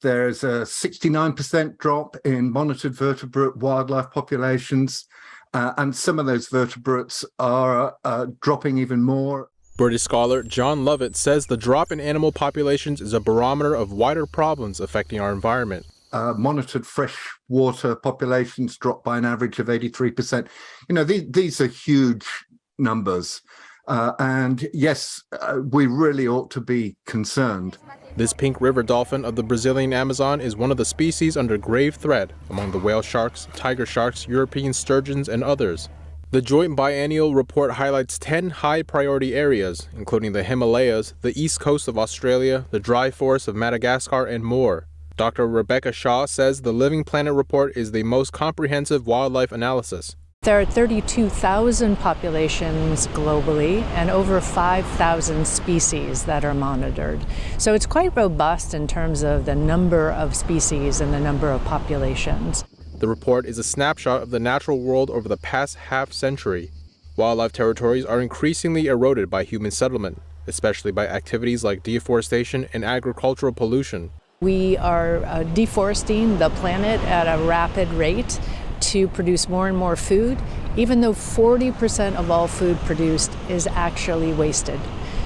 there's a 69% drop in monitored vertebrate wildlife populations, and some of those vertebrates are dropping even more. British scholar John Lovett says the drop in animal populations is a barometer of wider problems affecting our environment. Monitored freshwater populations dropped by an average of 83%. You know, these are huge numbers. And yes, we really ought to be concerned. This pink river dolphin of the Brazilian Amazon is one of the species under grave threat among the whale sharks, tiger sharks, European sturgeons, and others. The joint biennial report highlights 10 high-priority areas, including the Himalayas, the east coast of Australia, the dry forests of Madagascar, and more. Dr. Rebecca Shaw says the Living Planet report is the most comprehensive wildlife analysis. There are 32,000 populations globally and over 5,000 species that are monitored. So it's quite robust in terms of the number of species and the number of populations. The report is a snapshot of the natural world over the past half-century. Wildlife territories are increasingly eroded by human settlement, especially by activities like deforestation and agricultural pollution. We are deforesting the planet at a rapid rate to produce more and more food, even though 40% of all food produced is actually wasted.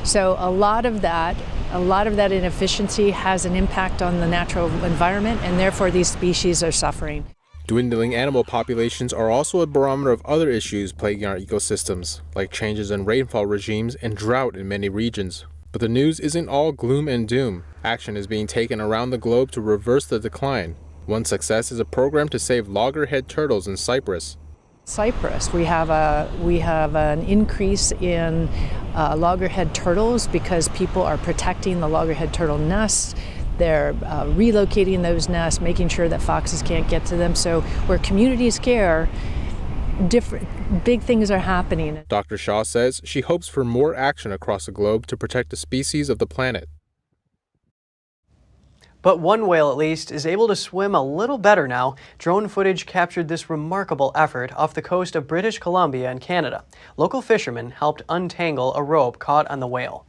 So a lot of that inefficiency has an impact on the natural environment, and therefore these species are suffering. Dwindling animal populations are also a barometer of other issues plaguing our ecosystems, like changes in rainfall regimes and drought in many regions. But the news isn't all gloom and doom. Action is being taken around the globe to reverse the decline. One success is a program to save loggerhead turtles in Cyprus. We have an increase in loggerhead turtles because people are protecting the loggerhead turtle nests. They're relocating those nests, making sure that foxes can't get to them. So where communities care, big things are happening. Dr. Shaw says she hopes for more action across the globe to protect the species of the planet. But one whale, at least, is able to swim a little better now. Drone footage captured this remarkable effort off the coast of British Columbia in Canada. Local fishermen helped untangle a rope caught on the whale.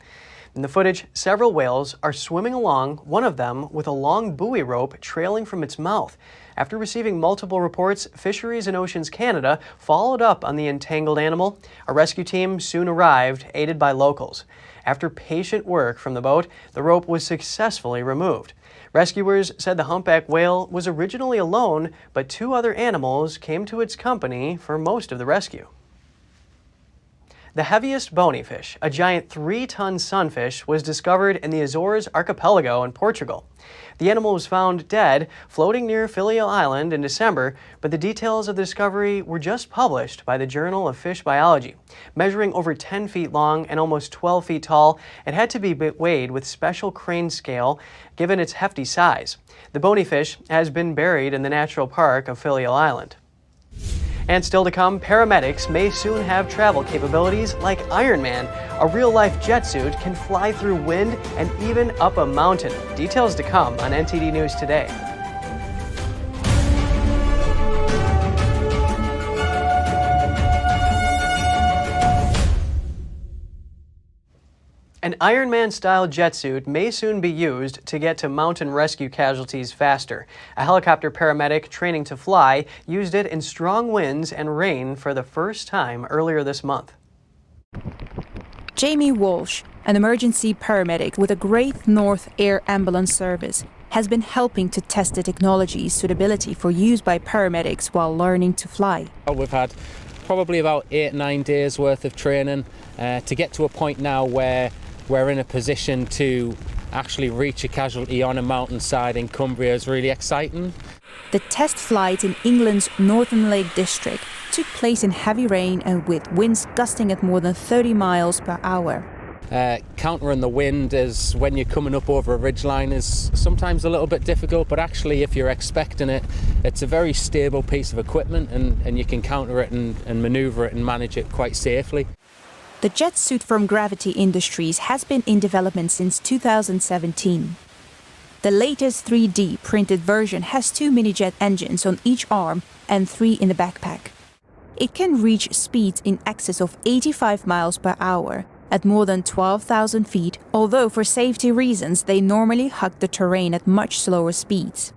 In the footage, several whales are swimming along, one of them with a long buoy rope trailing from its mouth. After receiving multiple reports, Fisheries and Oceans Canada followed up on the entangled animal. A rescue team soon arrived, aided by locals. After patient work from the boat, the rope was successfully removed. Rescuers said the humpback whale was originally alone, but two other animals came to its company for most of the rescue. The heaviest bony fish, a giant 3-ton sunfish, was discovered in the Azores archipelago in Portugal. The animal was found dead, floating near Filial Island in December, but the details of the discovery were just published by the Journal of Fish Biology. Measuring over 10 feet long and almost 12 feet tall, it had to be weighed with special crane scale, given its hefty size. The bony fish has been buried in the Natural Park of Filial Island. And still to come, paramedics may soon have travel capabilities like Iron Man. A real-life jet suit can fly through wind and even up a mountain. Details to come on NTD News Today. An Iron Man-style jet suit may soon be used to get to mountain rescue casualties faster. A helicopter paramedic training to fly used it in strong winds and rain for the first time earlier this month. Jamie Walsh, an emergency paramedic with a Great North Air Ambulance Service, has been helping to test the technology's suitability for use by paramedics while learning to fly. We've had probably about 8-9 days worth of training to get to a point now where we're in a position to actually reach a casualty on a mountainside in Cumbria is really exciting. The test flight in England's Northern Lake District took place in heavy rain and with winds gusting at more than 30 miles per hour. Countering the wind is when you're coming up over a ridgeline is sometimes a little bit difficult, but actually if you're expecting it, it's a very stable piece of equipment and you can counter it and maneuver it and manage it quite safely. The jet suit from Gravity Industries has been in development since 2017. The latest 3D printed version has 2 mini-jet engines on each arm and 3 in the backpack. It can reach speeds in excess of 85 miles per hour at more than 12,000 feet, although for safety reasons they normally hug the terrain at much slower speeds.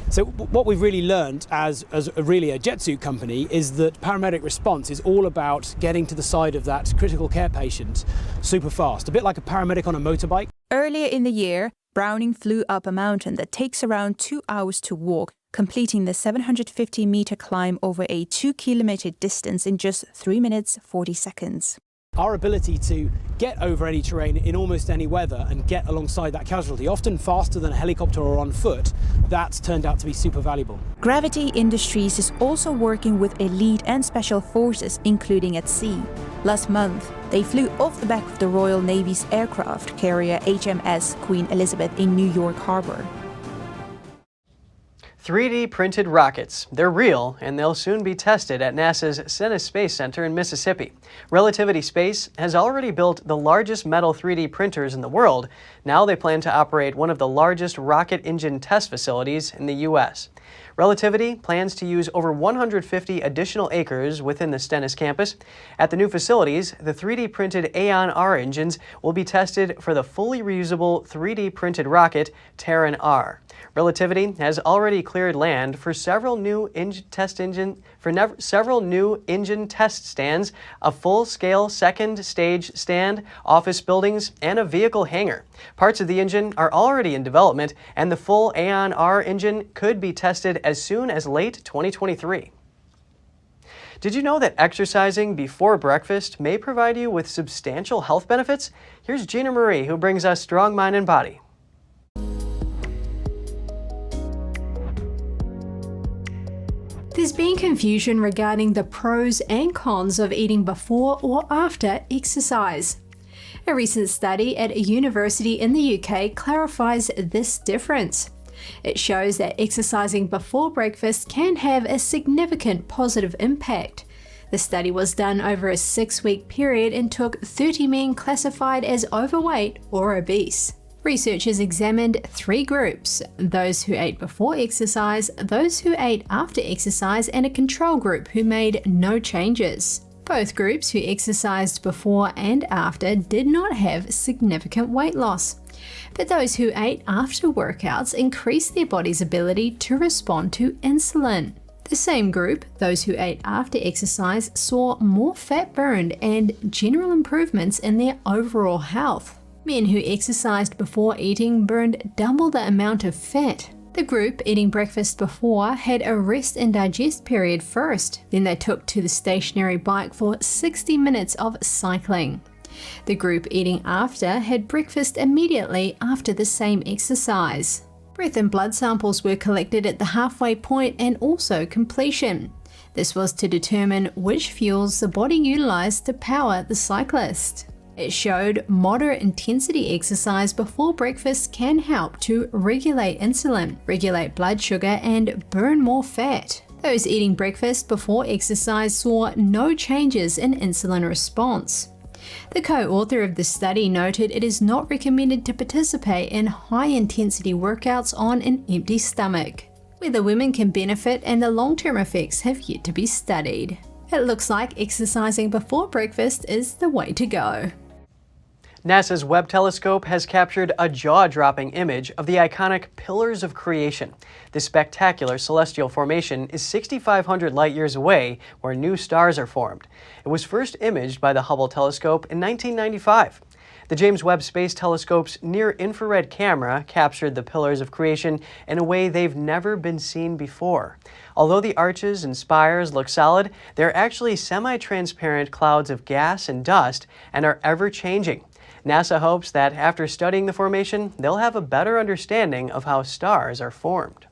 So what we've really learned as really a jet suit company is that paramedic response is all about getting to the side of that critical care patient super fast, a bit like a paramedic on a motorbike. Earlier in the year, Browning flew up a mountain that takes around 2 hours to walk, completing the 750-meter climb over a 2-kilometer distance in just 3 minutes 40 seconds. Our ability to get over any terrain in almost any weather and get alongside that casualty, often faster than a helicopter or on foot, that's turned out to be super valuable. Gravity Industries is also working with elite and special forces, including at sea. Last month, they flew off the back of the Royal Navy's aircraft carrier HMS Queen Elizabeth in New York Harbor. 3D printed rockets. They're real, and they'll soon be tested at NASA's Stennis Space Center in Mississippi. Relativity Space has already built the largest metal 3D printers in the world. Now they plan to operate one of the largest rocket engine test facilities in the U.S. Relativity plans to use over 150 additional acres within the Stennis campus. At the new facilities, the 3D printed Aeon-R engines will be tested for the fully reusable 3D printed rocket Terran-R. Relativity has already cleared land for several new engine test stands, a full-scale second stage stand, office buildings, and a vehicle hangar. Parts of the engine are already in development, and the full Aeon-R engine could be tested as soon as late 2023. Did you know that exercising before breakfast may provide you with substantial health benefits? Here's Gina Marie, who brings us Strong Mind and Body. There's been confusion regarding the pros and cons of eating before or after exercise. A recent study at a university in the UK clarifies this difference. It shows that exercising before breakfast can have a significant positive impact. The study was done over a 6-week period and took 30 men classified as overweight or obese. Researchers examined 3 groups: those who ate before exercise, those who ate after exercise, and a control group who made no changes. Both groups who exercised before and after did not have significant weight loss, but those who ate after workouts increased their body's ability to respond to insulin. The same group, those who ate after exercise, saw more fat burned and general improvements in their overall health. Men who exercised before eating burned double the amount of fat. The group eating breakfast before had a rest and digest period first, then they took to the stationary bike for 60 minutes of cycling. The group eating after had breakfast immediately after the same exercise. Breath and blood samples were collected at the halfway point and also completion. This was to determine which fuels the body utilized to power the cyclist. It showed moderate intensity exercise before breakfast can help to regulate insulin, regulate blood sugar, and burn more fat. Those eating breakfast before exercise saw no changes in insulin response. The co-author of the study noted it is not recommended to participate in high-intensity workouts on an empty stomach. Whether women can benefit and the long-term effects have yet to be studied. It looks like exercising before breakfast is the way to go. NASA's Webb telescope has captured a jaw-dropping image of the iconic Pillars of Creation. This spectacular celestial formation is 6,500 light-years away, where new stars are formed. It was first imaged by the Hubble telescope in 1995. The James Webb Space Telescope's near-infrared camera captured the Pillars of Creation in a way they've never been seen before. Although the arches and spires look solid, they're actually semi-transparent clouds of gas and dust and are ever-changing. NASA hopes that after studying the formation, they'll have a better understanding of how stars are formed.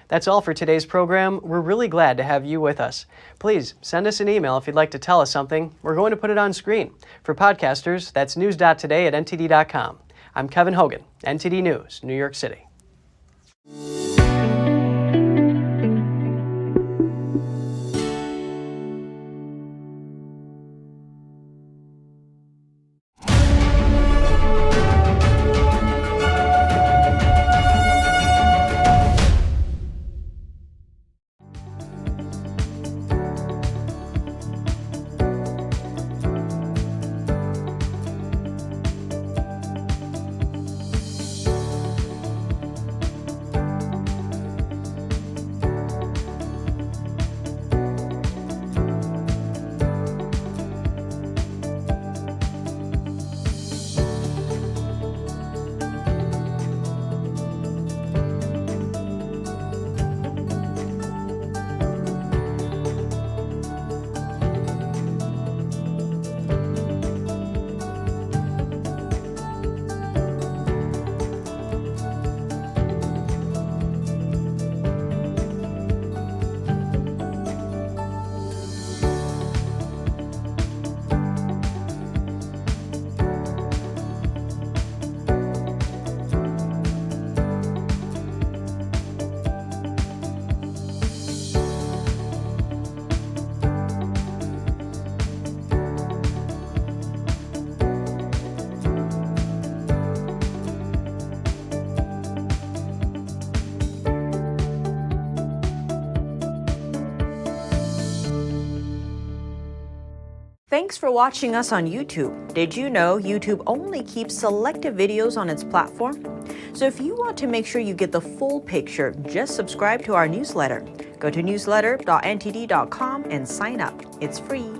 That's all for today's program. We're really glad to have you with us. Please send us an email if you'd like to tell us something. We're going to put it on screen. For podcasters, that's news.today@ntd.com. I'm Kevin Hogan, NTD News, New York City. Thanks for watching us on YouTube. Did you know YouTube only keeps selective videos on its platform? So if you want to make sure you get the full picture, just subscribe to our newsletter. Go to newsletter.ntd.com and sign up. It's free.